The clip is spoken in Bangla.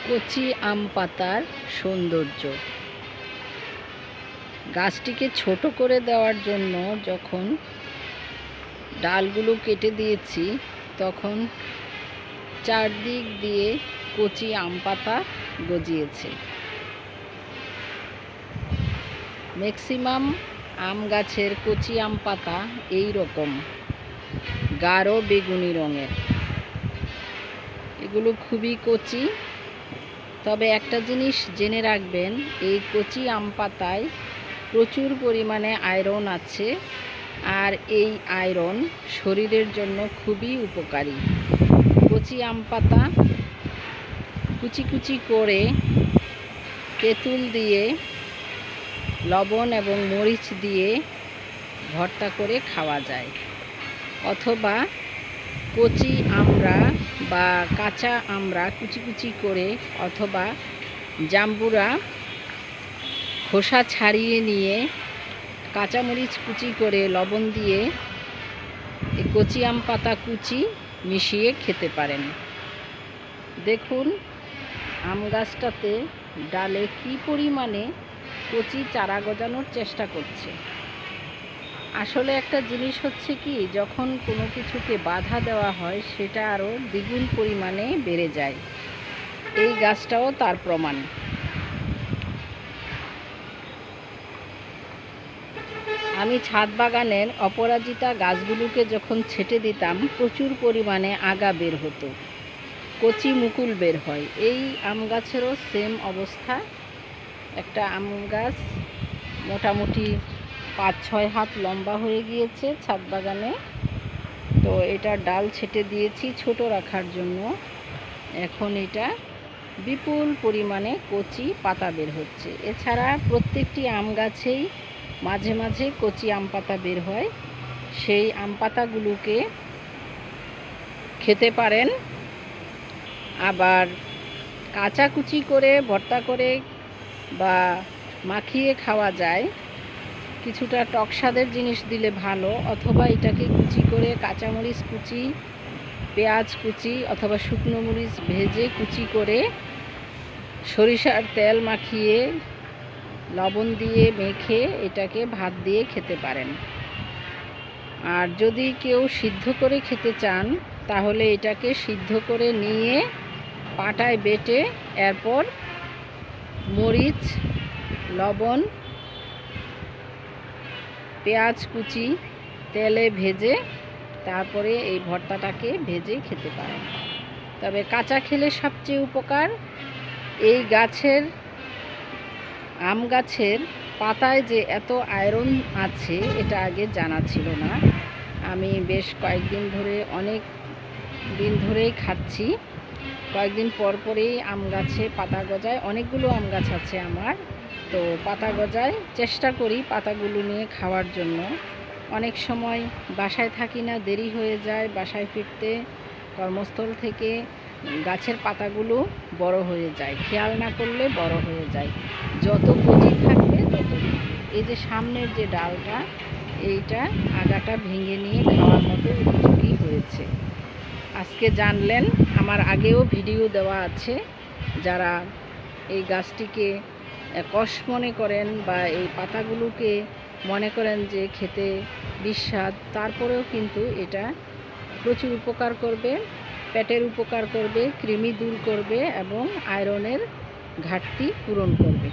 কচি আম পাতার সৌন্দর্য। গাছটিকে ছোট করে দেওয়ার জন্য যখন ডালগুলো কেটে দিয়েছি, তখন চারদিক দিয়ে কচি আম পাতা গজিয়েছে। ম্যাক্সিমাম আম গাছের কচি আম পাতা এই রকম গাঢ় বেগুনি রঙের। এগুলো খুবই কচি, তবে একটা জিনিস জেনে রাখবেন, এই কচি আম পাতায় প্রচুর পরিমাণে আয়রন আছে, আর এই আয়রন শরীরের জন্য খুবই উপকারী। কচি আম পাতা কুচি কুচি করে তেঁতুল দিয়ে, লবণ এবং মরিচ দিয়ে ভর্তা করে খাওয়া যায়, অথবা কচি আমরা বা কাঁচা আমরা কুচি কুচি করে, অথবা জাম্বুরা খোসা ছাড়িয়ে নিয়ে কাঁচামরিচ কুচি করে লবণ দিয়ে এই কচি আম পাতা কুচি মিশিয়ে খেতে পারেন। দেখুন আম গাছটাতে ডালে কি পরিমাণে কচি চারা গজানোর চেষ্টা করছে। আসলে একটা জিনিস হচ্ছে কি, যখন কোনো কিছুকে বাধা দেওয়া হয় সেটা আরও দ্বিগুণ পরিমাণে বেড়ে যায়। এই গাছটাও তার প্রমাণ। আমি ছাদ বাগানের অপরাজিতা গাছগুলোকে যখন ছেটে দিতাম, প্রচুর পরিমাণে আগা বের হতো, কচি মুকুল বের হয়। এই আম গাছেরও সেম অবস্থা। একটা আম গাছ মোটামুটি 5-6 হাত লম্বা হয়ে গিয়েছে ছাদ বাগানে। তো এটা ডাল ছেটে দিয়েছি ছোট রাখার জন্য। এখন এটা বিপুল পরিমাণে কচি পাতা বের হচ্ছে। এছাড়া প্রত্যেকটি আম গাছেই মাঝে মাঝে কচি আম পাতা বের হয়। সেই আম পাতাগুলোকে খেতে পারেন, আবার কাঁচা কুচি করে ভর্তা করে বা মাখিয়ে খাওয়া যায়। কিছুটা টক স্বাদের জিনিস দিলে ভালো, অথবা এটাকে কুচি করে কাঁচামরিচ কুচি, পেঁয়াজ কুচি অথবা শুকনো মরিচ ভেজে কুচি করে সরিষার তেল মাখিয়ে লবণ দিয়ে মেখে এটাকে ভাত দিয়ে খেতে পারেন। আর যদি কেউ সিদ্ধ করে খেতে চান, তাহলে এটাকে সিদ্ধ করে নিয়ে পাটায় বেটে, এরপর মরিচ, লবণ, পেঁয়াজ কুচি তেলে ভেজে তারপরে এই ভর্তাটাকে ভেজে খেতে পারেন। তবে কাঁচা খেলে সবচেয়ে উপকার। এই গাছের আম গাছের পাতায় যে এত আয়রন আছে, এটা আগে জানা ছিল না। আমি বেশ কয়েকদিন ধরে, অনেক দিন ধরেই খাচ্ছি। কয়েকদিন পর পরেই আম গাছে পাতা গজায়। অনেকগুলো আম গাছ আছে আমার, তো পাতা গজায়। চেষ্টা করি পাতাগুলো নিয়ে খাওয়ার জন্য। অনেক সময় বাসায় থাকি না, দেরি হয়ে যায় বাসায় ফিরতে, কর্মস্থল থেকে গাছের পাতাগুলো বড় হয়ে যায়, খেয়াল না করলে বড় হয়ে যায়। যত কচি থাকবে তত। এই যে সামনের যে ডালটা, এইটা আগাটা ভেঙে নিয়ে খাওয়ার মতো উপযোগী হয়েছে। আজকে জানলেন, আমার আগেও ভিডিও দেওয়া আছে। যারা এই গাছটিকে কষ মনে করেন বা এই পাতাগুলোকে মনে করেন যে খেতে বিস্বাদ, তারপরেও কিন্তু এটা প্রচুর উপকার করবে, পেটের উপকার করবে, কৃমি দূর করবে এবং আয়রনের ঘাটতি পূরণ করবে।